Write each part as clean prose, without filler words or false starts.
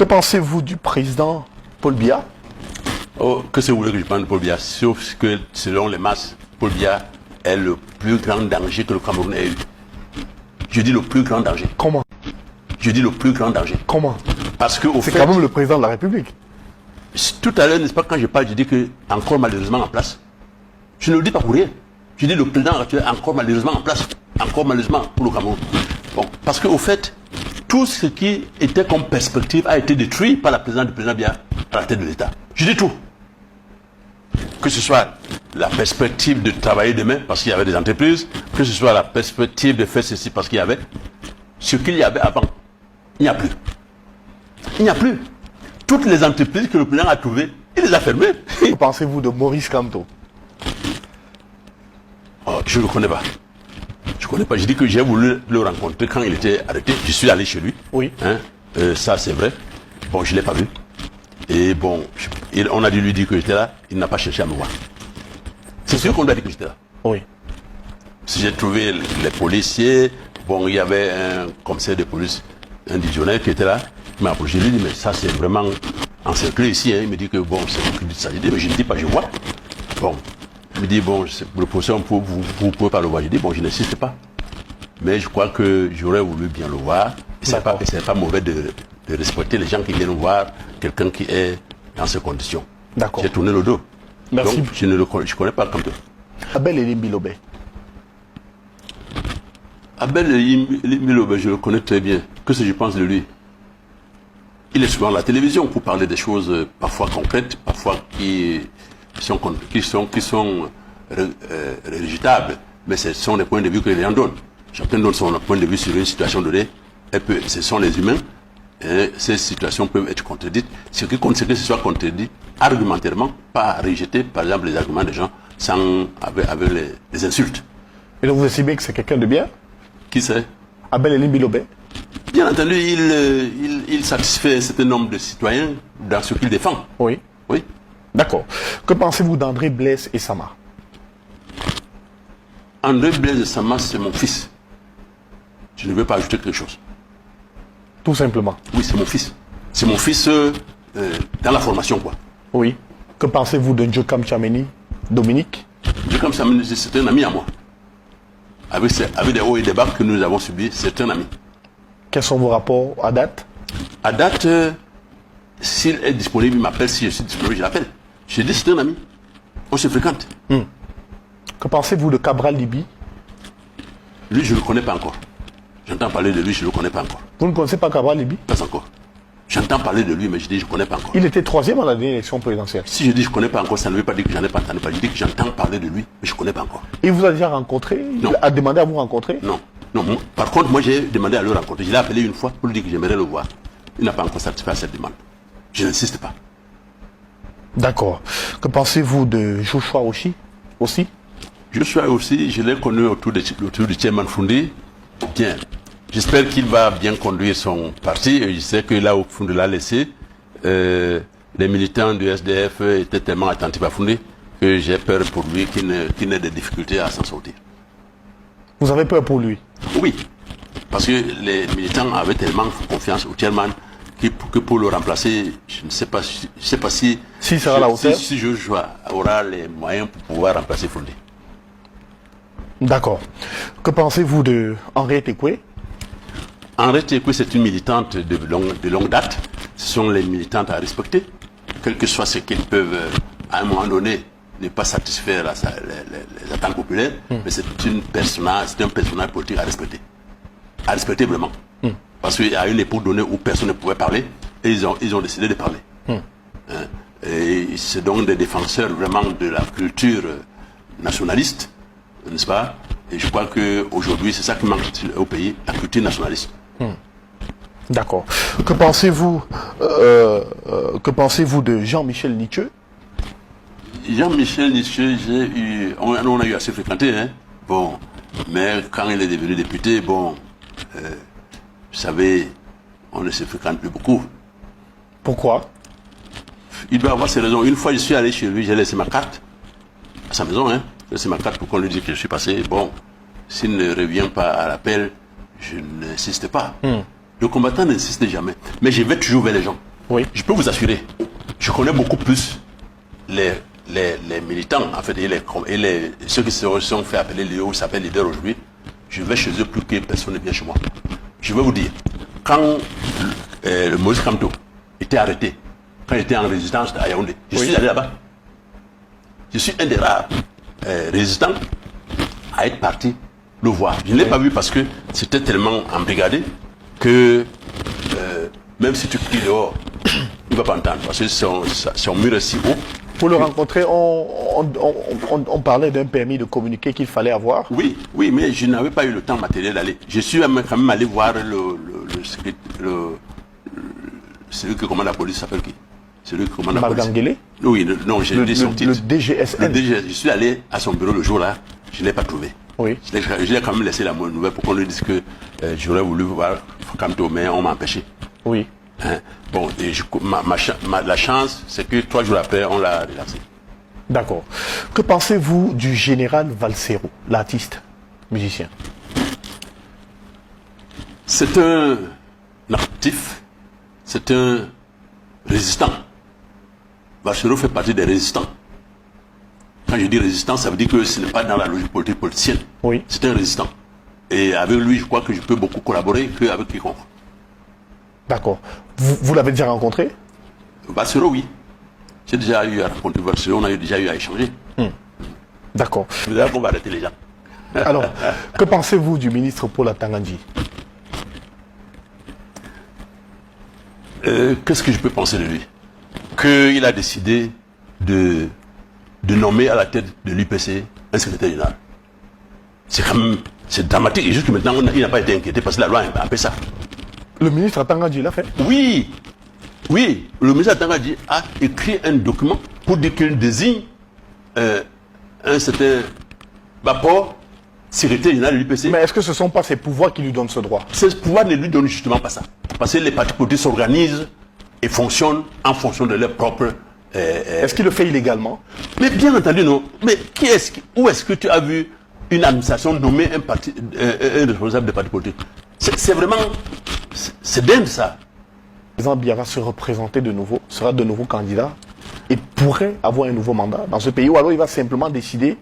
Que pensez-vous du président Paul Biya? Oh, que c'est vous voulez que je parle de Paul Biya? Sauf que selon les masses, Paul Biya est le plus grand danger que le Cameroun ait eu. Je dis le plus grand danger. Comment? Je dis le plus grand danger. Comment? Parce que au fait, c'est quand même le président de la République. Tout à l'heure, n'est-ce pas, quand je parle, je dis que encore malheureusement en place. Je ne le dis pas pour rien. Je dis le président actuel encore malheureusement en place. Encore malheureusement pour le Cameroun. Bon, parce qu'au fait, tout ce qui était comme perspective a été détruit par la présidence du président Biya à la tête de l'État. Je dis tout. Que ce soit la perspective de travailler demain parce qu'il y avait des entreprises, que ce soit la perspective de faire ceci parce qu'il y avait ce qu'il y avait avant. Il n'y a plus. Il n'y a plus. Toutes les entreprises que le président a trouvées, il les a fermées. Que pensez-vous de Maurice Kamto? Oh, je ne le connais pas. Je ne connais pas. Je dis que j'ai voulu le rencontrer quand il était arrêté. Je suis allé chez lui. Oui. Hein? Ça, c'est vrai. Bon, je ne l'ai pas vu. Et bon, on a dû lui dire que j'étais là. Il n'a pas cherché à me voir. C'est sûr qu'on lui a dit que j'étais là. Oui. Si j'ai trouvé les policiers, bon, il y avait un commissaire de police indigène qui était là. Il m'a approché. Je lui ai dit, mais ça, c'est vraiment encerclé ici. Hein. Il me dit que bon, c'est vous qui dites ça. Je dis, mais je ne dis pas, je vois. Bon. Il me dit, bon, le procès, vous ne pouvez pas le voir. Je dis, bon, je n'insiste pas. Mais je crois que j'aurais voulu bien le voir. Et ce n'est pas mauvais de respecter les gens qui viennent voir quelqu'un qui est dans ces conditions. D'accord. J'ai tourné le dos. Merci. Donc, je ne connais pas comme toi. Abel Elimbilobé. Abel Elimbilobé, je le connais très bien. Qu'est-ce que je pense de lui? Il est souvent à la télévision pour parler des choses parfois concrètes, parfois qui sont réjetables, mais ce sont des points de vue que les gens donnent. Chacun donne son point de vue sur une situation donnée. Ce sont les humains. Et ces situations peuvent être contredites. Ce qui compte, c'est que ce soit contredit argumentairement, pas rejeter, par exemple, les arguments des gens avec les insultes. Et donc vous estimez que c'est quelqu'un de bien? Qui c'est? Abel Elimbilobé. Bien entendu, il satisfait un certain nombre de citoyens dans ce qu'il défend. Oui. Oui. D'accord. Que pensez-vous d'André Blaise et Sama? André Blaise et Sama, c'est mon fils. Je ne veux pas ajouter quelque chose. Tout simplement. Oui, c'est mon fils. C'est mon fils dans la formation, quoi. Oui. Que pensez-vous de Njokam Tchameni, Dominique? Njokam Tchameni, c'est un ami à moi. Avec des hauts et des bas que nous avons subis, c'est un ami. Quels sont vos rapports à date? À date, s'il est disponible, il m'appelle. Si je suis disponible, je l'appelle. Je dis, c'est un ami. On se fréquente. Que pensez-vous de Cabral Libi? Lui, je ne le connais pas encore. J'entends parler de lui, je ne le connais pas encore. Vous ne connaissez pas Cabral Libi? Pas encore. J'entends parler de lui, mais je dis, je ne connais pas encore. Il était 3e à la dernière élection présidentielle. Si je dis, je ne connais pas encore, ça ne veut pas dire que j'en ai pas entendu parler. Je dis que j'entends parler de lui, mais je ne connais pas encore. Il vous a déjà rencontré? Non. Il a demandé à vous rencontrer? Non. Non. Par contre, moi, j'ai demandé à le rencontrer. Je l'ai appelé une fois pour lui dire que j'aimerais le voir. Il n'a pas encore satisfait à cette demande. Je n'insiste pas. D'accord. Que pensez-vous de Joshua aussi? Joshua aussi, je l'ai connu autour du chairman Foundi. Bien. J'espère qu'il va bien conduire son parti. Et je sais que là où Foundi l'a laissé, les militants du SDF étaient tellement attentifs à Foundi que j'ai peur pour lui qu'il n'ait des difficultés à s'en sortir. Vous avez peur pour lui? Oui. Parce que les militants avaient tellement confiance au chairman que pour le remplacer, je ne sais pas si sera à la hauteur. Si Joshua aura les moyens pour pouvoir remplacer Foundi. D'accord. Que pensez-vous de Henriette Ekwe? Henriette Ekwe, c'est une militante de longue date. Ce sont les militantes à respecter. Quel que soit ce qu'ils peuvent, à un moment donné, ne pas satisfaire les attentes populaires, mais c'est un personnage politique à respecter. À respecter vraiment. Parce qu'il y a une époque donnée où personne ne pouvait parler, et ils ont décidé de parler. Et c'est donc des défenseurs vraiment de la culture nationaliste, n'est-ce pas? Et je crois qu'aujourd'hui, c'est ça qui manque au pays, la culture nationaliste. D'accord. Que pensez-vous de Jean-Michel Nietzsche? Jean-Michel Nietzsche, on a eu assez fréquenté, hein. Bon, mais quand il est devenu député, bon, vous savez, on ne se fréquente plus beaucoup. Pourquoi? Il doit avoir ses raisons. Une fois, je suis allé chez lui, j'ai laissé ma carte à sa maison, hein. J'ai laissé ma carte pour qu'on lui dise que je suis passé. Bon, s'il ne revient pas à l'appel, je n'insiste pas. Le combattant n'insiste jamais. Mais je vais toujours vers les gens. Oui. Je peux vous assurer, je connais beaucoup plus les militants, en fait, ceux qui se sont fait appeler Léo, s'appellent leaders aujourd'hui. Je vais chez eux plus que personne ne vient chez moi. Je vais vous dire, quand Moïse Kamto était arrêté, quand il était en résistance à Yaoundé, je suis allé là-bas. Je suis un des rares résistants à être parti le voir. Je ne l'ai pas vu parce que c'était tellement embrigadé que même si tu cries dehors, il ne va pas entendre parce que son mur est si haut. Pour le rencontrer, on parlait d'un permis de communiquer qu'il fallait avoir. Oui, oui, mais je n'avais pas eu le temps matériel d'aller. Je suis quand même allé voir celui qui commande la police, s'appelle qui? Celui qui commande la police. Magangele? Oui, non, j'ai dit son titre. Le DGSN. Je suis allé à son bureau le jour-là, je ne l'ai pas trouvé. Oui. Je l'ai quand même laissé la nouvelle pour qu'on lui dise que j'aurais voulu voir Kamto, mais on m'a empêché. Oui. Hein? Bon, et la chance, c'est que 3 jours après, on l'a relaxé. D'accord. Que pensez-vous du général Valsero, l'artiste, musicien? C'est un actif, c'est un résistant. Valsero fait partie des résistants. Quand je dis résistant, ça veut dire que ce n'est pas dans la logique politique politicienne. Oui. C'est un résistant. Et avec lui, je crois que je peux beaucoup collaborer qu'avec quiconque. D'accord. Vous l'avez déjà rencontré? Valsero, oui. J'ai déjà eu à rencontrer Valsero, on a déjà eu à échanger. D'accord. Je veux dire qu'on va arrêter les gens. Alors, que pensez-vous du ministre Paul Atangandji? Qu'est-ce que je peux penser de lui? Qu'il a décidé de nommer à la tête de l'UPC un secrétaire général. C'est quand même, c'est dramatique. Et jusque maintenant, il n'a pas été inquiété parce que la loi a appelé ça. Le ministre Atangandji l'a fait? Oui, oui. Le ministre Atangandji a écrit un document pour dire qu'il désigne un certain rapport secrétaire général de l'UPC. Mais est-ce que ce ne sont pas ses pouvoirs qui lui donnent ce droit? Ce pouvoir ne lui donne justement pas ça. Parce que les partis politiques s'organisent et fonctionnent en fonction de leur propre... Est-ce qu'il le fait illégalement? Mais bien entendu, non. Mais où est-ce que tu as vu une administration nommer un responsable de parti politique? C'est vraiment... C'est dingue, ça. Le président Biya va se représenter de nouveau, sera de nouveau candidat et pourrait avoir un nouveau mandat dans ce pays, ou alors il va simplement décider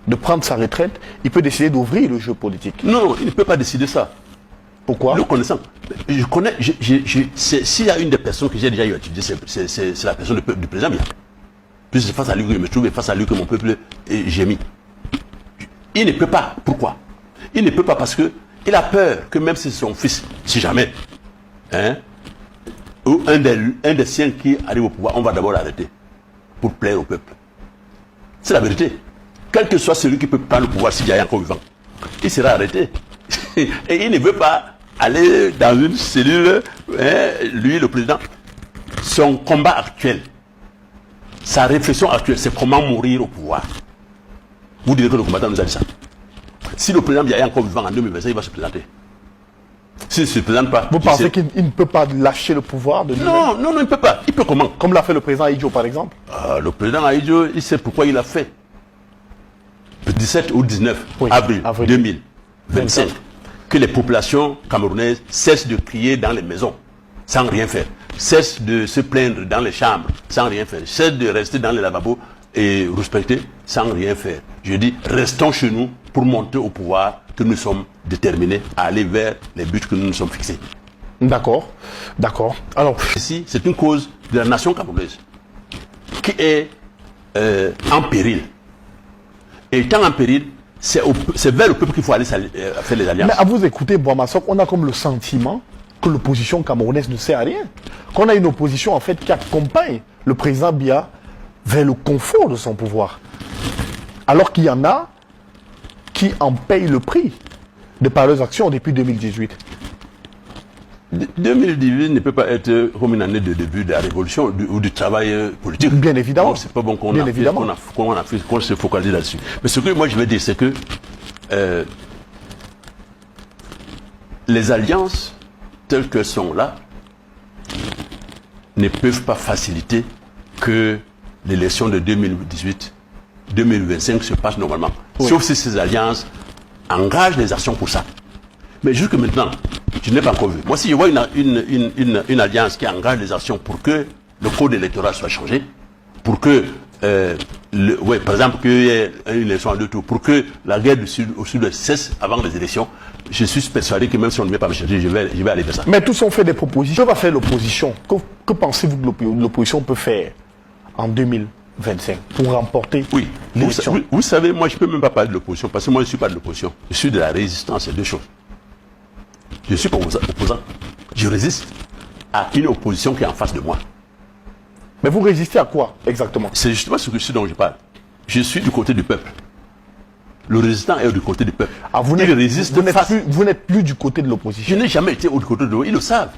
de prendre sa retraite, il peut décider d'ouvrir le jeu politique. Non, il ne peut pas décider ça. Pourquoi? Le connaissant. Je connais, s'il y a une des personnes que j'ai déjà eu à étudier, c'est la personne du président Biya. Puis c'est face à lui que je me trouve et face à lui que mon peuple j'ai mis. Il ne peut pas. Pourquoi? Il ne peut pas parce que il a peur que même si c'est son fils, si jamais, hein, ou un des siens qui arrive au pouvoir, on va d'abord l'arrêter pour plaire au peuple. C'est la vérité. Quel que soit celui qui peut prendre le pouvoir s'il y a encore vivant, il sera arrêté. Et il ne veut pas aller dans une cellule, hein, lui, le président. Son combat actuel, sa réflexion actuelle, c'est comment mourir au pouvoir. Vous direz que le combattant nous a dit ça. Si le président est encore vivant en 2025, il va se présenter. S'il ne se présente pas... Vous pensez qu'il ne peut pas lâcher le pouvoir de lui-même? Non, il ne peut pas. Il peut comment? Comme l'a fait le président Ahidjo, par exemple. Le président Ahidjo, il sait pourquoi il l'a fait. Le 17 ou 19 avril 2025, que les populations camerounaises cessent de crier dans les maisons sans rien faire, cessent de se plaindre dans les chambres sans rien faire, cessent de rester dans les lavabos et respecter sans rien faire. Je dis, restons chez nous pour monter au pouvoir, que nous sommes déterminés à aller vers les buts que nous nous sommes fixés. D'accord, d'accord. Alors, ici, c'est une cause de la nation camerounaise qui est en péril. Et étant en péril, c'est vers le peuple qu'il faut aller faire les alliances. Mais à vous écouter, Boamasok, on a comme le sentiment que l'opposition camerounaise ne sert à rien. Qu'on a une opposition en fait qui accompagne le président Biya vers le confort de son pouvoir. Alors qu'il y en a qui en payent le prix de par leurs actions depuis 2018. 2018 ne peut pas être comme une année de début de la révolution ou du travail politique. Bien évidemment. C'est pas bon qu'on se focalise là-dessus. Mais ce que moi je veux dire, c'est que les alliances telles qu'elles sont là ne peuvent pas faciliter que l'élection de 2018-2025 se passe normalement. Oui. Sauf si ces alliances engagent des actions pour ça. Mais jusque maintenant, Je n'ai pas encore vu. Moi, si je vois une alliance qui engage les actions pour que le code électoral soit changé, pour que, par exemple, qu'il y ait une élection à 2 tours, pour que la guerre du Sud au Sud cesse avant les élections, je suis persuadé que même si on ne veut pas me changer, je vais aller vers ça. Mais tous ont fait des propositions. Que va faire l'opposition? Que pensez-vous que l'opposition peut faire en 2025 pour remporter l'élection? Vous savez, moi, je ne peux même pas parler de l'opposition, parce que moi, je ne suis pas de l'opposition. Je suis de la résistance, c'est deux choses. Je suis pas opposant. Je résiste à une opposition qui est en face de moi. Mais vous résistez à quoi exactement? C'est justement ce dont je parle. Je suis du côté du peuple. Le résistant est du côté du peuple. Ah, vous n'êtes plus du côté de l'opposition. Je n'ai jamais été du côté de l'opposition. Ils le savent.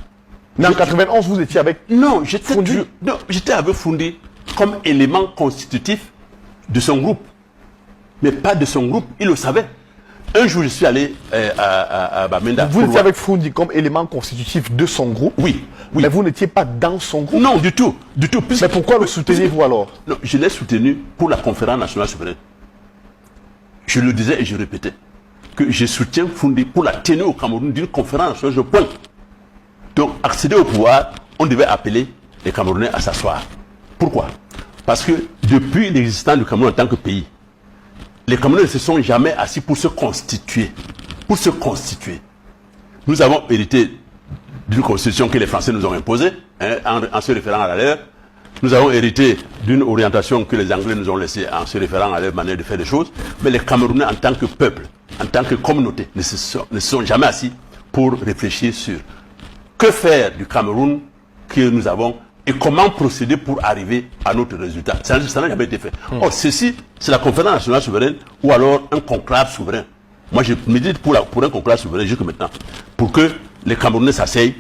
Mais en 91, vous étiez avec... Non, j'étais avec Foundi comme élément constitutif de son groupe. Mais pas de son groupe. Il le savait. Un jour, je suis allé à Bamenda. Vous étiez avec Foundi comme élément constitutif de son groupe? Oui. Mais vous n'étiez pas dans son groupe? Non, du tout. Mais pourquoi le soutenez-vous alors? Non, je l'ai soutenu pour la conférence nationale souveraine. Je le disais et je répétais que je soutiens Foundi pour la tenue au Cameroun d'une conférence nationale de point. Donc, accéder au pouvoir, on devait appeler les Camerounais à s'asseoir. Pourquoi? Parce que depuis l'existence du Cameroun en tant que pays, les Camerounais ne se sont jamais assis pour se constituer. Pour se constituer. Nous avons hérité d'une constitution que les Français nous ont imposée, en se référant à la leur. Nous avons hérité d'une orientation que les Anglais nous ont laissée en se référant à leur manière de faire les choses. Mais les Camerounais, en tant que peuple, en tant que communauté, ne se sont jamais assis pour réfléchir sur que faire du Cameroun que nous avons et comment procéder pour arriver à notre résultat. Ça n'a jamais été fait. Or, ceci, c'est la conférence nationale souveraine ou alors un conclave souverain. Moi, je milite pour un conclave souverain jusque maintenant. Pour que les Camerounais s'asseyent,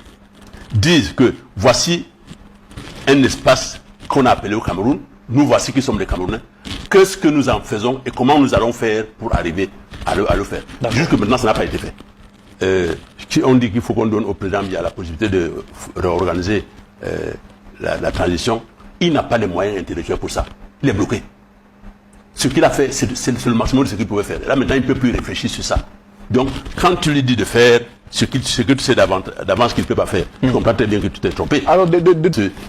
disent que voici un espace qu'on a appelé au Cameroun. Nous voici qui sommes les Camerounais. Qu'est-ce que nous en faisons et comment nous allons faire pour arriver à le faire. Jusque maintenant, ça n'a pas été fait. Si on dit qu'il faut qu'on donne au président Biya la possibilité de réorganiser la transition, il n'a pas les moyens intellectuels pour ça. Il est bloqué. Ce qu'il a fait, c'est le maximum de ce qu'il pouvait faire. Là, maintenant, il ne peut plus réfléchir sur ça. Donc, quand tu lui dis de faire ce que tu sais d'avance qu'il ne peut pas faire, tu comprends très bien que tu t'es trompé. Alors,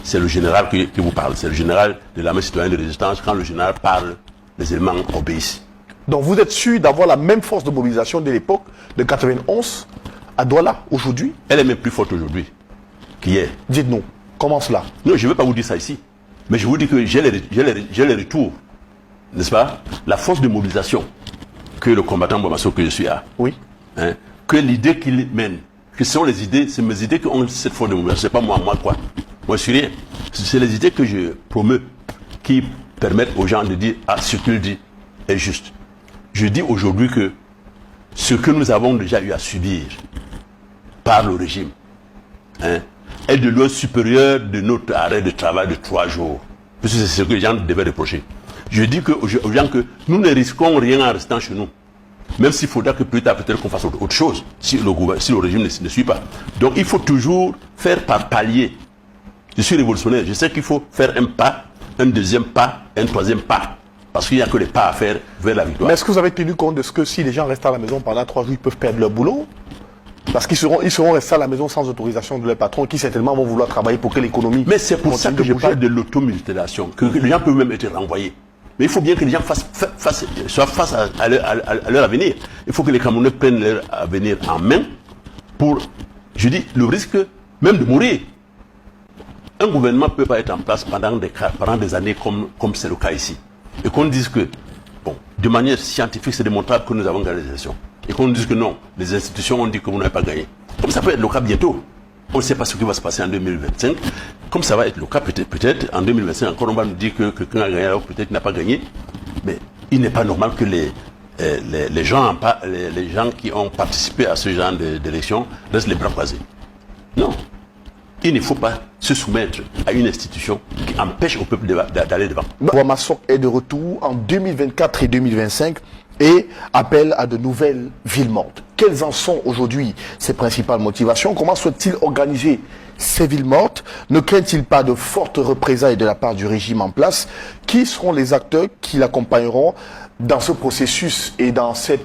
c'est le général qui vous parle. C'est le général de l'armée citoyenne de résistance. Quand le général parle, les éléments obéissent. Donc, vous êtes sûr d'avoir la même force de mobilisation de l'époque, de 91, à Douala, aujourd'hui? Elle est même plus forte aujourd'hui qu'hier. Dites-nous, comment cela? Non, je ne vais pas vous dire ça ici. Mais je vous dis que j'ai les retours, n'est-ce pas? La force de mobilisation que le combattant Bomasso que je suis a. Oui. Que l'idée qu'il mène, que ce sont les idées, c'est mes idées qui ont cette force de mobilisation. C'est pas moi quoi. Moi, je suis rien. C'est les idées que je promeux qui permettent aux gens de dire, ah, ce qu'il dit est juste. Je dis aujourd'hui que ce que nous avons déjà eu à subir par le régime, est de loin supérieur de notre arrêt de travail de 3 jours. Parce que c'est ce que les gens devaient reprocher. Je dis aux gens que nous ne risquons rien en restant chez nous. Même s'il faudra que plus tard, peut-être qu'on fasse autre chose, si le régime ne suit pas. Donc il faut toujours faire par palier. Je suis révolutionnaire. Je sais qu'il faut faire un pas, un deuxième pas, un troisième pas. Parce qu'il n'y a que les pas à faire vers la victoire. Mais est-ce que vous avez tenu compte de ce que si les gens restent à la maison pendant 3 jours, ils peuvent perdre leur boulot? Parce qu'ils seront restés à la maison sans autorisation de leur patron, qui certainement vont vouloir travailler pour que l'économie... Mais c'est pour ça que je parle de l'automutilation, que les gens peuvent même être renvoyés. Mais il faut bien que les gens soient face à leur avenir. Il faut que les Camerounais prennent leur avenir en main pour, je dis, le risque même de mourir. Un gouvernement ne peut pas être en place pendant des années comme c'est le cas ici. Et qu'on dise que, bon, de manière scientifique, c'est démontrable que nous avons gagné les élections. Et qu'on dise que non, les institutions ont dit que vous n'avez pas gagné. Comme ça peut être le cas bientôt. On ne sait pas ce qui va se passer en 2025. Comme ça va être le cas peut-être en 2025, encore on va nous dire que quelqu'un a gagné alors peut-être qu'il n'a pas gagné. Mais il n'est pas normal que les gens qui ont participé à ce genre d'élection restent les bras croisés. Non. Il ne faut pas se soumettre à une institution qui empêche au peuple d'aller devant. Bomasso est de retour en 2024 et 2025 et appelle à de nouvelles villes mortes. Quelles en sont aujourd'hui ses principales motivations? Comment souhaite-t-il organiser ces villes mortes? Ne craint-il pas de fortes représailles de la part du régime en place? Qui seront les acteurs qui l'accompagneront dans ce processus et dans cette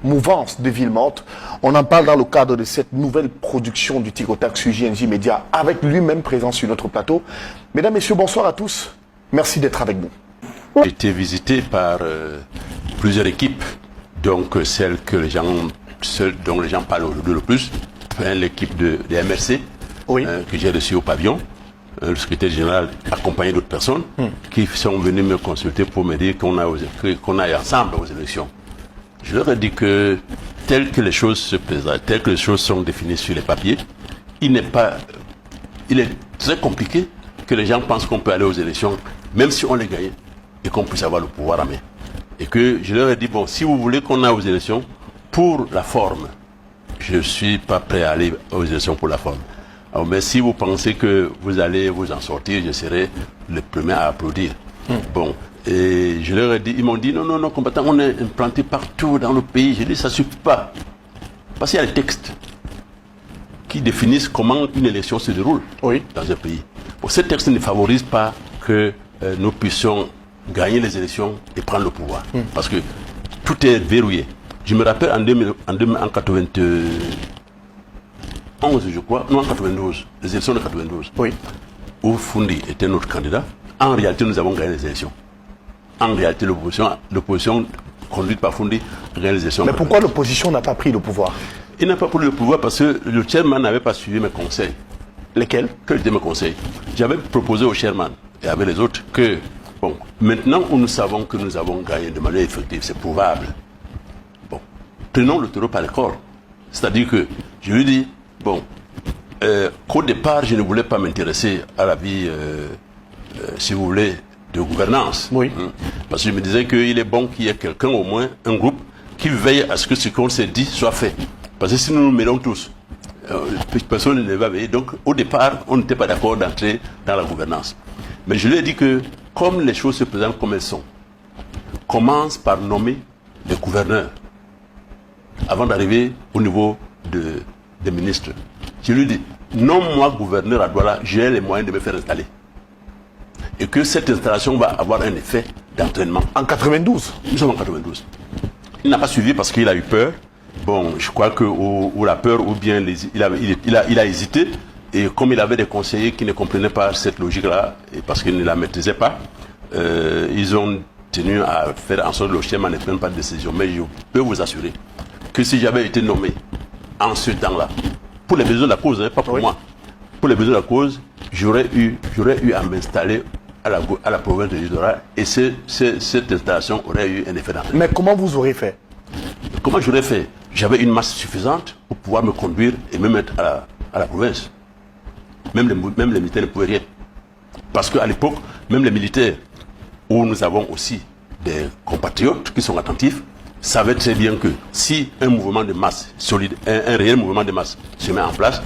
mouvance de ville morte. On en parle dans le cadre de cette nouvelle production du Ticotac sur JNJ Média, avec lui-même présent sur notre plateau. Mesdames, Messieurs, bonsoir à tous. Merci d'être avec nous. J'ai été visité par plusieurs équipes, donc celle dont les gens parlent aujourd'hui le plus, l'équipe de MRC, Oui. Que j'ai reçue au pavillon, le secrétaire général accompagné d'autres personnes qui sont venues me consulter pour me dire qu'on aille ensemble aux élections. Je leur ai dit que telles que les choses se présentent, telles que les choses sont définies sur les papiers, il est très compliqué que les gens pensent qu'on peut aller aux élections, même si on les gagne, et qu'on puisse avoir le pouvoir en main. Et que je leur ai dit, bon, si vous voulez qu'on aille aux élections, pour la forme, je ne suis pas prêt à aller aux élections pour la forme. Alors, mais si vous pensez que vous allez vous en sortir, je serai le premier à applaudir. Bon, et je leur ai dit, ils m'ont dit, non, combattant, on est implanté partout dans le pays. J'ai dit, ça ne suffit pas. Parce qu'il y a des textes qui définissent comment une élection se déroule dans un pays. Bon, ces textes ne favorisent pas que nous puissions gagner les élections et prendre le pouvoir. Parce que tout est verrouillé. Je me rappelle en 91, je crois, non en 92, les élections de 92, où Fundi était notre candidat. En réalité, nous avons gagné les élections. En réalité, l'opposition conduite par Fundi a gagné les élections. Mais pourquoi l'opposition n'a pas pris le pouvoir? Il n'a pas pris le pouvoir parce que le chairman n'avait pas suivi mes conseils. Lesquels? Quels étaient mes conseils? J'avais proposé au chairman et avec les autres que, bon, maintenant où nous savons que nous avons gagné de manière effective, c'est prouvable. Bon, prenons le taureau par les cornes. C'est-à-dire que je lui dis, bon, qu'au départ, je ne voulais pas m'intéresser à la vie, si vous voulez, de gouvernance. Parce que je me disais qu'il est bon qu'il y ait quelqu'un, au moins, un groupe, qui veille à ce que ce qu'on s'est dit soit fait. Parce que si nous nous mêlons tous, personne ne va veiller. Donc, au départ, on n'était pas d'accord d'entrer dans la gouvernance. Mais je lui ai dit que, comme les choses se présentent comme elles sont, commence par nommer les gouverneurs avant d'arriver au niveau des ministres. Je lui ai dit, nomme-moi gouverneur à Douala, j'ai les moyens de me faire installer. Et que cette installation va avoir un effet d'entraînement. En 92? Nous sommes en 92. Il n'a pas suivi parce qu'il a eu peur. Bon, je crois que ou la peur ou bien il a hésité. Et comme il avait des conseillers qui ne comprenaient pas cette logique-là, et parce qu'ils ne la maîtrisaient pas, ils ont tenu à faire en sorte que le schéma ne prenne pas de décision. Mais je peux vous assurer que si j'avais été nommé en ce temps-là, pour les besoins de la cause, pas pour moi, pour les besoins de la cause, j'aurais eu à m'installer à la province de Lidora et cette installation aurait eu un effet d'entraînement. Mais comment vous aurez fait? Comment j'aurais fait? J'avais une masse suffisante pour pouvoir me conduire et me mettre à la province. Même les militaires ne pouvaient rien. Parce qu'à l'époque, même les militaires, où nous avons aussi des compatriotes qui sont attentifs, savaient très bien que si un mouvement de masse solide, un réel mouvement de masse se met en place,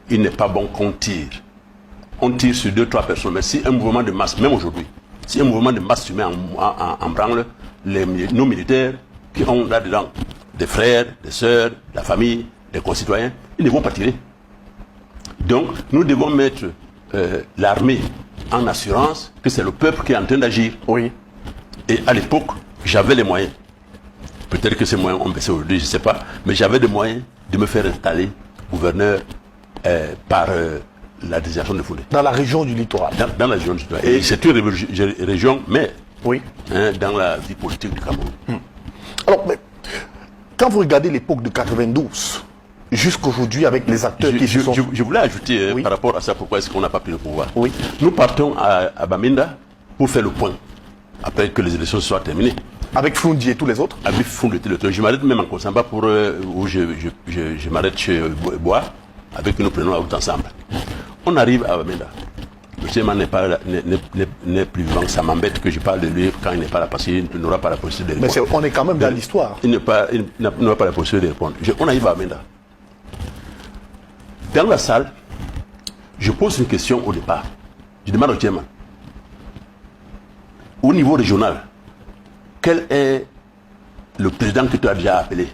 il n'est pas bon qu'on tire. On tire sur 2-3 personnes. Mais si un mouvement de masse, même aujourd'hui, si un mouvement de masse se met en branle, nos militaires qui ont là-dedans des frères, des sœurs, la famille, des concitoyens, ils ne vont pas tirer. Donc, nous devons mettre l'armée en assurance que c'est le peuple qui est en train d'agir. Et à l'époque, j'avais les moyens. Peut-être que ces moyens ont baissé aujourd'hui, je ne sais pas. Mais j'avais des moyens de me faire installer gouverneur par la désignation de Foulé. Dans la région du littoral. Dans la région du littoral. Et c'est une région, mais dans la vie politique du Cameroun. Alors, mais, quand vous regardez l'époque de 92, jusqu'aujourd'hui avec les acteurs qui se sont... Je voulais ajouter par rapport à ça, pourquoi est-ce qu'on n'a pas pris le pouvoir. Nous partons à Bamenda pour faire le point, après que les élections soient terminées. Avec Fundi et tous les autres? Avec Fundi et tous les autres. Je m'arrête même en Kosamba pour où je m'arrête chez Bois, avec nous prenons la route ensemble. On arrive à Bamenda. Le chairman n'est plus vivant. Ça m'embête que je parle de lui quand il n'est pas là, parce qu'il n'aura pas la possibilité de répondre. Mais on est quand même dans l'histoire. Il n'aura pas la possibilité de répondre. On arrive à Bamenda. Dans la salle, je pose une question au départ. Je demande au chairman, au niveau régional, quel est le président que tu as déjà appelé?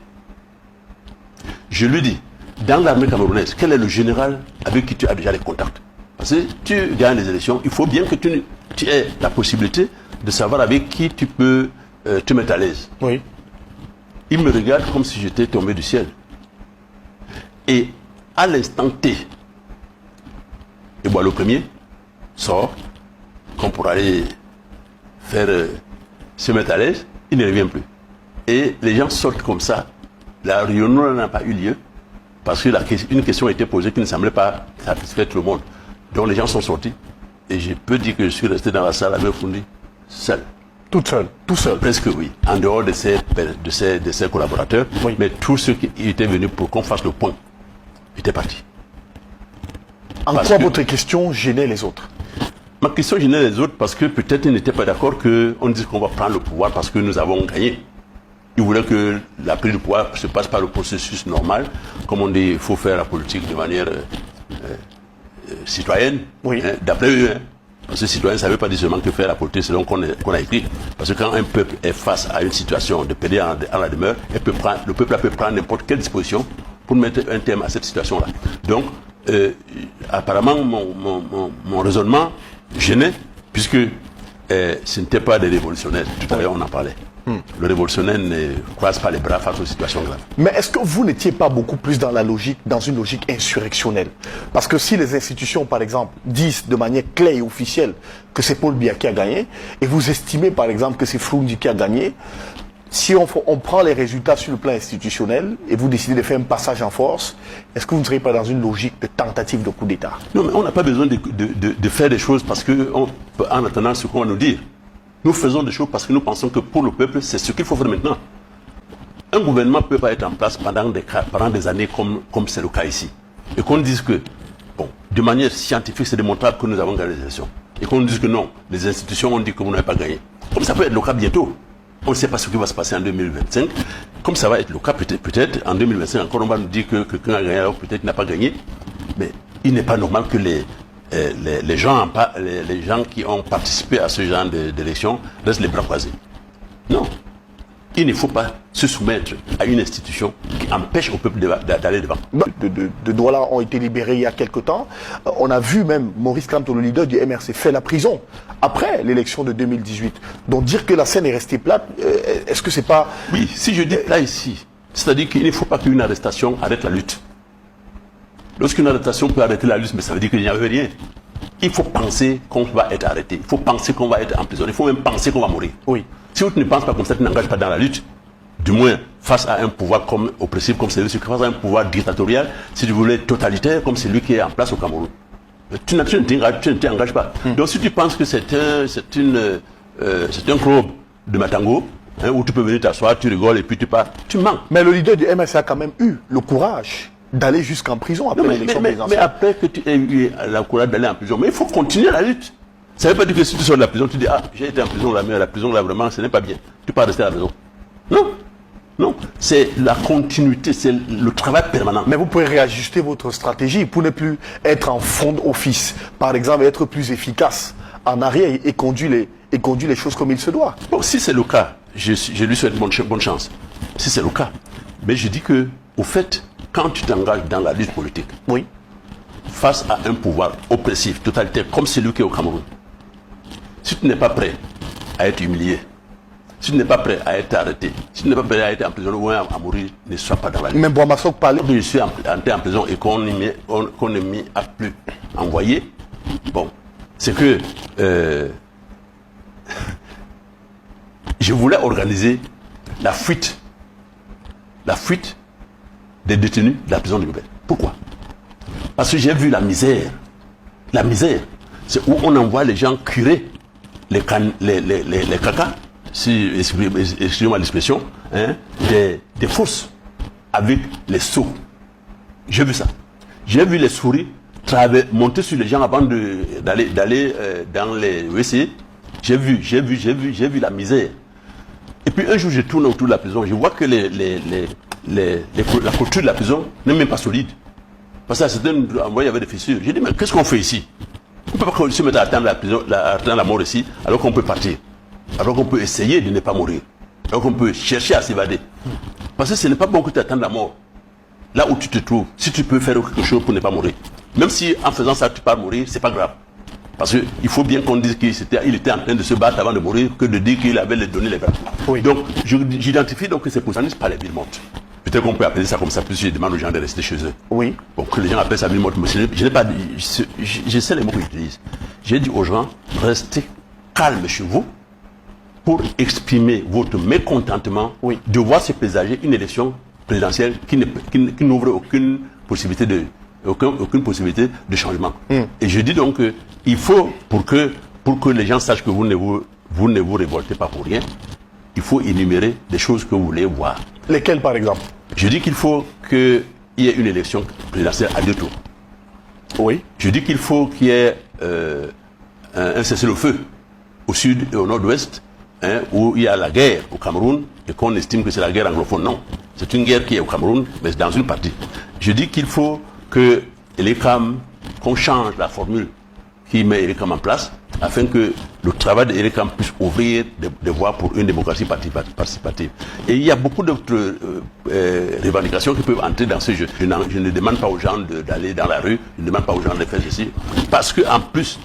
Je lui dis, dans l'armée camerounaise, quel est le général avec qui tu as déjà les contacts? Parce que tu gagnes les élections, il faut bien que tu aies la possibilité de savoir avec qui tu peux te mettre à l'aise. il me regarde comme si j'étais tombé du ciel. Et à l'instant T, le premier sort, comme pour aller faire se mettre à l'aise, il ne revient plus. Et les gens sortent comme ça. La réunion n'a pas eu lieu parce qu'une question a été posée qui ne semblait pas satisfaire tout le monde. Donc les gens sont sortis. Et je peux dire que je suis resté dans la salle avec Foundi, seul. Toute seule, tout seul. Presque oui. En dehors de ses collaborateurs. Oui. Mais tous ceux qui étaient venus pour qu'on fasse le point étaient partis. En quoi votre question gênait les autres? Ma question gênait les autres parce que peut-être ils n'étaient pas d'accord qu'on dise qu'on va prendre le pouvoir parce que nous avons gagné. Ils voulaient que la prise du pouvoir se passe par le processus normal. Comme on dit, il faut faire la politique de manière citoyenne, oui. D'après eux. Parce que citoyen, ça ne veut pas dire seulement que faire la politique selon qu'on a écrit. Parce que quand un peuple est face à une situation de périr en la demeure, le peuple peut prendre n'importe quelle disposition pour mettre un terme à cette situation-là. Donc, apparemment, mon raisonnement gênait, puisque ce n'était pas des révolutionnaires. Tout à l'heure, on en parlait. Le révolutionnaire ne croise pas les bras face aux situations graves. Mais est-ce que vous n'étiez pas beaucoup plus dans une logique insurrectionnelle? Parce que si les institutions, par exemple, disent de manière claire et officielle que c'est Paul Biya qui a gagné, et vous estimez, par exemple, que c'est Froundi qui a gagné, si on prend les résultats sur le plan institutionnel et vous décidez de faire un passage en force, est-ce que vous ne seriez pas dans une logique de tentative de coup d'État? Non, mais on n'a pas besoin de faire des choses parce qu'en attendant ce qu'on va nous dire. Nous faisons des choses parce que nous pensons que pour le peuple, c'est ce qu'il faut faire maintenant. Un gouvernement ne peut pas être en place pendant des années comme c'est le cas ici. Et qu'on dise que, bon, de manière scientifique, c'est démontrable que nous avons gagné les élections. Et qu'on dise que non, les institutions ont dit que vous n'avez pas gagné. Comme ça peut être le cas bientôt. On ne sait pas ce qui va se passer en 2025. Comme ça va être le cas peut-être en 2025, encore on va nous dire que quelqu'un a gagné alors peut-être qu'il n'a pas gagné. Mais il n'est pas normal que les gens qui ont participé à ce genre d'élection restent les bras croisés. Non. Il ne faut pas se soumettre à une institution qui empêche au peuple d'aller devant. De Douala ont été libérés il y a quelque temps. On a vu même Maurice Kamto, le leader du MRC, faire la prison après l'élection de 2018. Donc dire que la scène est restée plate, est-ce que c'est pas... Oui, si je dis là ici, c'est-à-dire qu'il ne faut pas qu'une arrestation arrête la lutte. Lorsqu'une arrestation peut arrêter la lutte, mais ça veut dire qu'il n'y avait rien. Il faut penser qu'on va être arrêté. Il faut penser qu'on va être emprisonné. Il faut même penser qu'on va mourir. Oui. Si tu ne penses pas comme ça, tu n'engages pas dans la lutte. Du moins, face à un pouvoir oppressif comme celui-ci, face à un pouvoir dictatorial, si tu voulais totalitaire comme celui qui est en place au Cameroun. Tu ne t'engages pas. Donc si tu penses que c'est un club de Matango, où tu peux venir t'asseoir, tu rigoles et puis tu pars, tu mens. Mais le leader du MSA a quand même eu le courage d'aller jusqu'en prison après l'élection présidentielle. Mais après que tu aies eu la courage d'aller en prison, mais il faut continuer la lutte. Ça ne veut pas dire que si tu sors de la prison, tu dis ah, j'ai été en prison, la prison là vraiment, ce n'est pas bien. Tu peux pas rester à la maison. Non. Non. C'est la continuité, c'est le travail permanent. Mais vous pouvez réajuster votre stratégie pour ne plus être en front office. Par exemple, être plus efficace en arrière et conduire les choses comme il se doit. Bon, si c'est le cas, je lui souhaite bonne chance. Si c'est le cas. Mais je dis que, au fait, quand tu t'engages dans la lutte politique, oui, face à un pouvoir oppressif, totalitaire, comme celui qui est au Cameroun, si tu n'es pas prêt à être humilié, si tu n'es pas prêt à être arrêté, si tu n'es pas prêt à être emprisonné ou à mourir, ne sois pas dans la lutte. Mais Boamasok parlait. Je suis entré en prison et qu'on ne m'y a plus envoyé. Bon, c'est que je voulais organiser la fuite des détenus de la prison de Gobert. Pourquoi? Parce que j'ai vu la misère. La misère, c'est où on envoie les gens curer les cacas, si excusez-moi l'expression, hein, des fosses avec les seaux. J'ai vu ça. J'ai vu les souris monter sur les gens avant d'aller dans les WC. J'ai vu la misère. Et puis un jour, je tourne autour de la prison, je vois que la clôture de la prison n'est même pas solide. Parce que c'était un endroit où il y avait des fissures. J'ai dit, mais qu'est-ce qu'on fait ici? On ne peut pas se mettre à attendre la mort ici, alors qu'on peut partir. Alors qu'on peut essayer de ne pas mourir. Alors qu'on peut chercher à s'évader. Parce que ce n'est pas bon que tu attendes la mort. Là où tu te trouves, si tu peux faire quelque chose pour ne pas mourir. Même si en faisant ça, tu pars mourir, c'est pas grave. Parce qu'il faut bien qu'on dise qu'il était en train de se battre avant de mourir que de dire qu'il avait donné les bras. Oui. Donc, j'identifie donc que ces positionnistes par les villes mortes. Peut-être qu'on peut appeler ça comme ça, puisque je demande aux gens de rester chez eux. Oui. Bon, que les gens appellent ça ville morte, mais je n'ai pas dit, je sais les mots que j'utilise. J'ai dit aux gens, restez calmes chez vous pour exprimer votre mécontentement de voir se présager une élection présidentielle qui n'ouvre aucune possibilité de changement. Et je dis donc qu'il faut, pour que les gens sachent que vous ne vous révoltez pas pour rien, il faut énumérer des choses que vous voulez voir. Lesquelles, par exemple? Je dis qu'il faut qu'il y ait une élection présidentielle à 2 tours. Oui. Je dis qu'il faut qu'il y ait un cessez-le-feu au sud et au nord-ouest, où il y a la guerre au Cameroun et qu'on estime que c'est la guerre anglophone. Non, c'est une guerre qui est au Cameroun, mais dans une partie. Je dis qu'il faut que qu'on change la formule qui met Elecam en place, afin que le travail de Elecam puisse ouvrir des voies pour une démocratie participative. Et il y a beaucoup d'autres revendications qui peuvent entrer dans ce jeu. Je ne demande pas aux gens d'aller dans la rue, je ne demande pas aux gens de faire ceci, parce qu'en plus,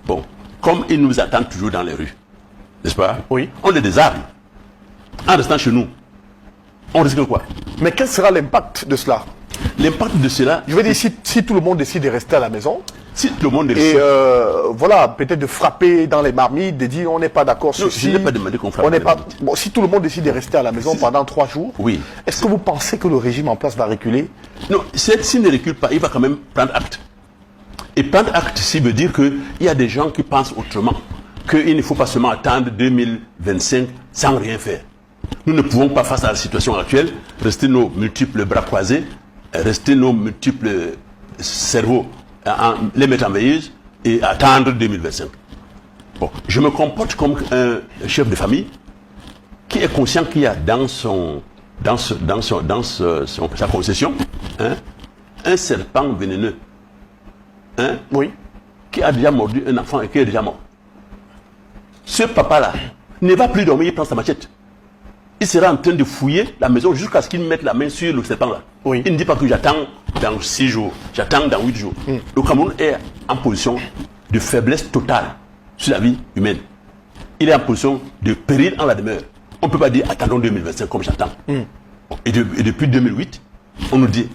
bon, comme ils nous attendent toujours dans les rues, n'est-ce pas? Oui. On les désarme. En restant chez nous, on risque quoi? Mais quel sera l'impact de cela? L'impact de cela... Je veux dire, si tout le monde décide de rester à la maison, si tout le monde et voilà, peut-être de frapper dans les marmites, de dire on n'est pas d'accord sur ceci. Je n'ai pas demandé qu'on frappe dans les marmites. Bon, si tout le monde décide de rester à la maison pendant 3 jours, oui. Est-ce que vous pensez que le régime en place va reculer? Non, s'il ne recule pas, il va quand même prendre acte. Et prendre acte, ça veut dire qu'il y a des gens qui pensent autrement, qu'il ne faut pas seulement attendre 2025 sans rien faire. Nous ne pouvons pas, face à la situation actuelle, rester nos multiples bras croisés, rester nos multiples cerveaux, les mettre en veilleuse et attendre 2025. Bon, je me comporte comme un chef de famille qui est conscient qu'il y a dans sa concession un serpent vénéneux oui. qui a déjà mordu un enfant et qui est déjà mort. Ce papa-là ne va plus dormir, il prend sa machette. Il sera en train de fouiller la maison jusqu'à ce qu'il mette la main sur le serpent-là. Oui. Il ne dit pas que j'attends dans 6 jours, j'attends dans 8 jours. Le Cameroun est en position de faiblesse totale sur la vie humaine. Il est en position de péril en la demeure. On ne peut pas dire attendons 2025 comme j'attends. Et depuis 2008, on nous dit,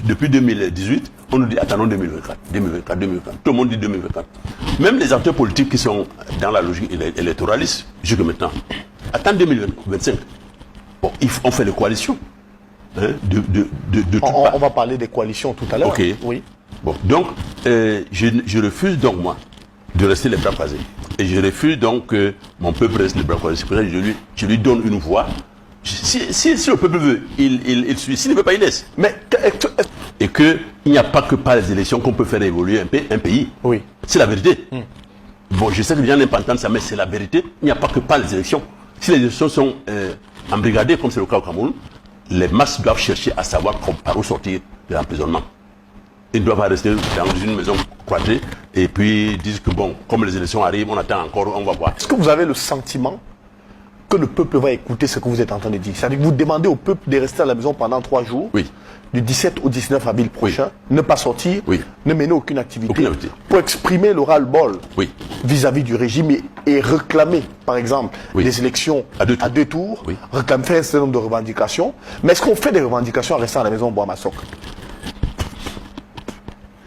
depuis 2018, on nous dit attendons 2024, 2024, 2024. Tout le monde dit 2024. Même les acteurs politiques qui sont dans la logique électoraliste, jusqu'à maintenant, attendent 2025. Bon, on fait les coalitions. On va parler des coalitions tout à l'heure. Ok. Oui. Bon, donc, je refuse donc, moi, de rester les bras croisés. Et je refuse donc que mon peuple reste les bras croisés. C'est pour ça que je lui donne une voix. Si le peuple veut, il suit. S'il ne veut pas, il laisse. Et qu'il n'y a pas que par les élections qu'on peut faire évoluer un pays. Oui. C'est la vérité. Bon, je sais que les gens n'aiment pas entendre ça, mais c'est la vérité. Il n'y a pas que par les élections. Si les élections sont embrigadées, comme c'est le cas au Cameroun, les masses doivent chercher à savoir par où sortir de l'emprisonnement. Ils ne doivent pas rester dans une maison croisée et puis disent que bon, comme les élections arrivent, on attend encore, on va voir. Est-ce que vous avez le sentiment que le peuple va écouter ce que vous êtes en train de dire? C'est-à-dire que vous demandez au peuple de rester à la maison pendant 3 jours, oui, du 17 au 19 avril prochain, ne pas sortir, ne mener aucune activité, pour exprimer le ras-le-bol vis-à-vis du régime et réclamer, par exemple, des élections à deux tours, réclamer, faire un certain nombre de revendications. Mais est-ce qu'on fait des revendications en restant à la maison Bois Massock?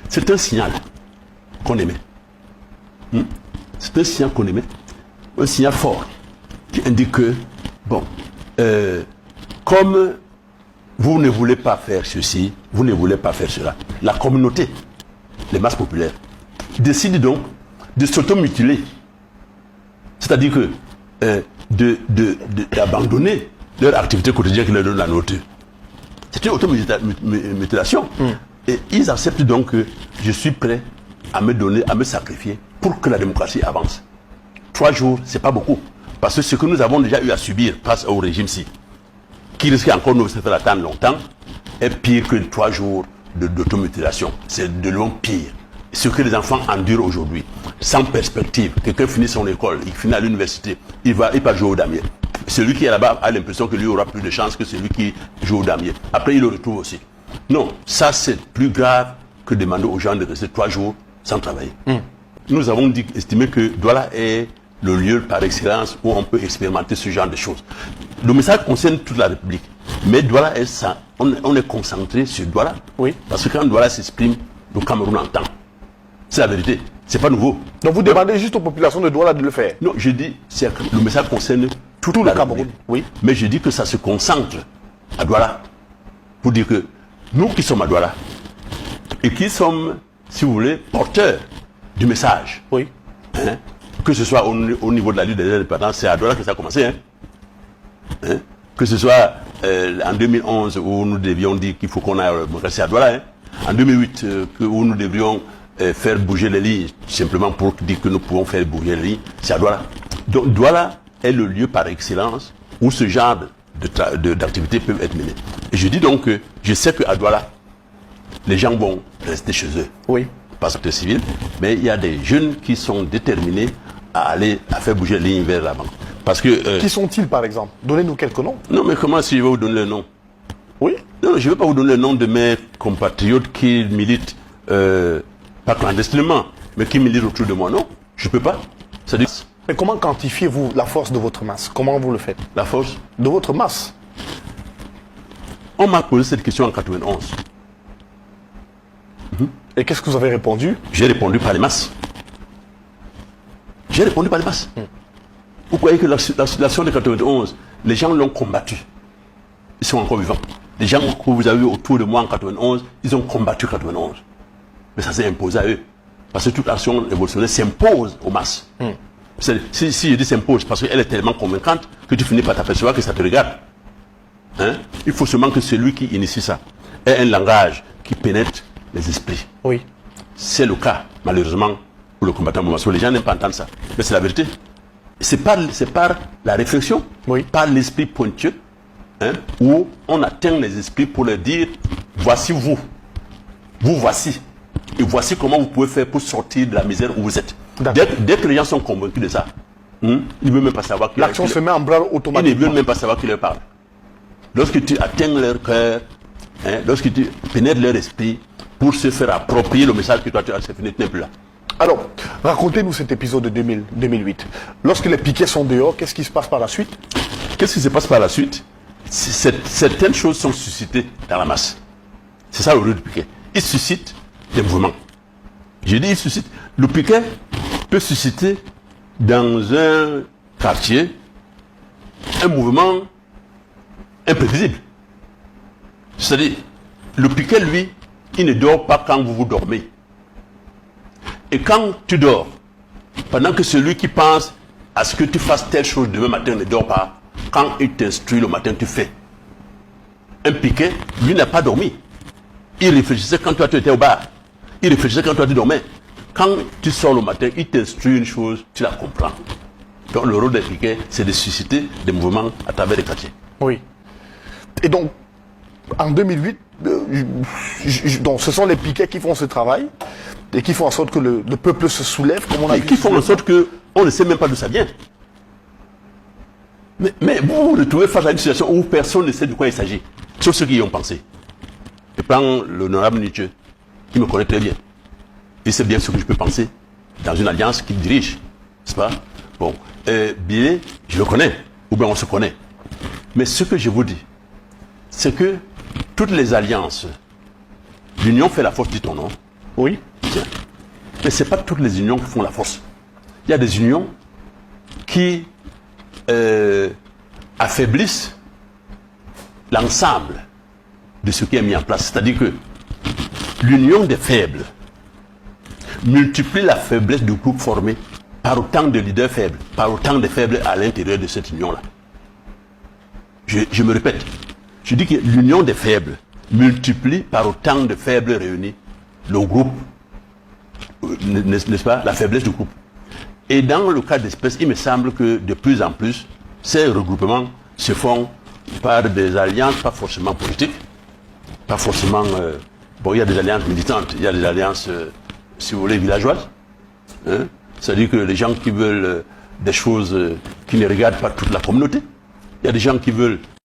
C'est un signal qu'on émet. C'est un signal qu'on émet, un signal fort qui indique que, bon, comme vous ne voulez pas faire ceci, vous ne voulez pas faire cela, la communauté, les masses populaires, décident donc de s'automutiler. C'est-à-dire que d'abandonner leur activité quotidienne qui leur donne la nourriture. C'est une automutilation. Et ils acceptent donc que je suis prêt à me donner, à me sacrifier pour que la démocratie avance. 3 jours, c'est pas beaucoup. Parce que ce que nous avons déjà eu à subir face au régime-ci, qui risque encore de nous faire attendre longtemps, est pire que 3 jours d'automutilation. C'est de loin pire. Ce que les enfants endurent aujourd'hui, sans perspective, quelqu'un finit son école, il finit à l'université, il va jouer au damier. Celui qui est là-bas a l'impression que lui aura plus de chance que celui qui joue au damier. Après, il le retrouve aussi. Non, ça c'est plus grave que demander aux gens de rester 3 jours sans travailler. nous avons estimé que Douala est le lieu par excellence où on peut expérimenter ce genre de choses. Le message concerne toute la République. Mais Douala est ça. On est concentré sur Douala. Oui. Parce que quand Douala s'exprime, le Cameroun entend. C'est la vérité. C'est pas nouveau. Donc vous demandez juste aux populations de Douala de le faire. Non, je dis, le message concerne tout le Cameroun. Oui. Mais je dis que ça se concentre à Douala. Pour dire que nous qui sommes à Douala, et qui sommes, si vous voulez, porteurs du message. Oui. Hein, que ce soit au niveau de la lutte des indépendants, c'est à Douala que ça a commencé. Hein, que ce soit en 2011 où nous devions dire qu'il faut qu'on aille à Douala. Hein, en 2008 où nous devrions faire bouger les lignes, simplement pour dire que nous pouvons faire bouger les lignes, c'est à Douala. Donc Douala est le lieu par excellence où ce genre d'activités peuvent être menées. Et je dis donc que je sais qu'à Douala, les gens vont rester chez eux. Oui. Parce que c'est civil, mais il y a des jeunes qui sont déterminés à faire bouger les lignes vers l'avant. Parce que... Qui sont-ils, par exemple? Donnez-nous quelques noms. Non, mais comment si je vais vous donner le nom? Oui. Non, je ne vais pas vous donner le nom de mes compatriotes qui militent, pas clandestinement, mais qui militent autour de moi. Non, je ne peux pas. Mais comment quantifiez-vous la force de votre masse? Comment vous le faites? La force de votre masse? On m'a posé cette question en 91. Et qu'est-ce que vous avez répondu? J'ai répondu par les masses. J'ai répondu par les masses. Vous croyez que la situation de 91, les gens l'ont combattu. Ils sont encore vivants. Les gens que vous avez eu autour de moi en 91, ils ont combattu 91. Mais ça s'est imposé à eux. Parce que toute action révolutionnaire s'impose aux masses. Si je dis s'impose, parce qu'elle est tellement convaincante que tu finis par t'apercevoir que ça te regarde. Hein? Il faut seulement que celui qui initie ça ait un langage qui pénètre les esprits. Oui. C'est le cas, malheureusement, pour le combattant Momasso. Les gens n'aiment pas entendre ça. Mais c'est la vérité. C'est par la réflexion, oui, par l'esprit pointueux, hein, où on atteint les esprits pour leur dire, voici vous. Vous voici. Et voici comment vous pouvez faire pour sortir de la misère où vous êtes. Dès que les gens sont convaincus de ça, ils ne veulent même pas savoir qui l'action se met en branle automatiquement. Ils ne veulent même pas savoir qui leur parle. Lorsque tu atteins leur cœur, hein, lorsque tu pénètres leur esprit, pour se faire approprier le message que toi tu as, c'est fini, tu n'es plus là. Alors, racontez-nous cet épisode de 2008. Lorsque les piquets sont dehors, qu'est-ce qui se passe par la suite? Qu'est-ce qui se passe par la suite? Certaines choses sont suscitées dans la masse. C'est ça le rôle du piquet. Il suscite des mouvements. Je dis il suscite. Le piquet peut susciter dans un quartier un mouvement imprévisible. C'est-à-dire, le piquet, lui, il ne dort pas quand vous dormez. Et quand tu dors, pendant que celui qui pense à ce que tu fasses telle chose demain matin ne dort pas, quand il t'instruit le matin, tu fais. Un piquet, lui, n'a pas dormi. Il réfléchissait quand toi tu étais au bar. Il réfléchissait quand toi tu dormais. Quand tu sors le matin, il t'instruit une chose, tu la comprends. Donc le rôle des piquets, c'est de susciter des mouvements à travers les quartiers. Oui. Et donc, en 2008, donc ce sont les piquets qui font ce travail et qui font en sorte que le peuple se soulève, comme on a et dit. Qui font en sorte qu'on ne sait même pas d'où ça vient. Mais vous vous retrouvez face à une situation où personne ne sait de quoi il s'agit, sauf ceux qui y ont pensé. Je prends l'honorable Nietzsche, qui me connaît très bien. Il sait bien ce que je peux penser dans une alliance qu'il dirige, n'est-ce pas? Bon, Billet, je le connais, ou bien on se connaît. Mais ce que je vous dis, c'est que toutes les alliances, l'union fait la force, dit-on, non? Oui. Tiens. Mais ce n'est pas toutes les unions qui font la force. Il y a des unions qui affaiblissent l'ensemble de ce qui est mis en place. C'est-à-dire que l'union des faibles multiplie la faiblesse du groupe formé par autant de leaders faibles, par autant de faibles à l'intérieur de cette union-là. Je me répète, je dis que l'union des faibles multiplie par autant de faibles réunis le groupe, n'est-ce pas, la faiblesse du groupe. Et dans le cas d'espèce, il me semble que de plus en plus, ces regroupements se font par des alliances, pas forcément politiques, pas forcément... bon, il y a des alliances militantes, il y a des alliances, si vous voulez, villageoises. Hein? C'est-à-dire que les gens qui veulent des choses qui ne regardent pas toute la communauté, il y a des gens qui veulent